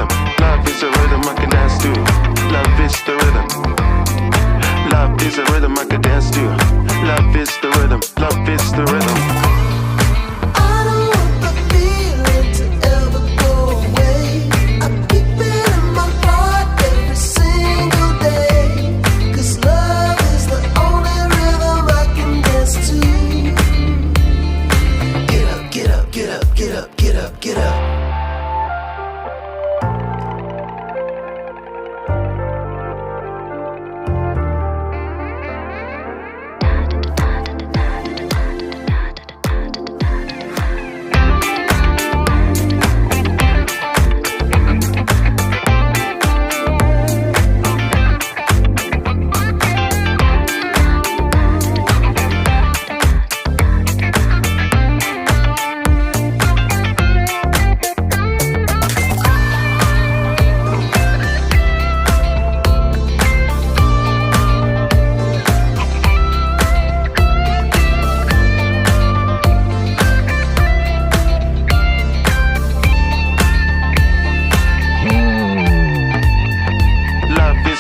rhythm. Love is a rhythm I can dance to. Love is the rhythm. Love is a rhythm I can dance to. Love is the rhythm. Love is the rhythm.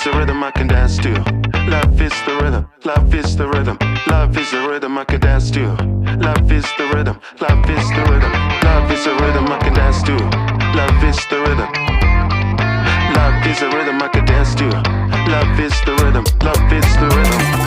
The rhythm I can dance to. Love is the rhythm. Love is the rhythm. Love is the rhythm I can dance to. Love is the rhythm. Love is the rhythm. Love is the rhythm I can dance to. Love is the rhythm. Love is the rhythm I can dance to. Love is the rhythm. Love is the rhythm.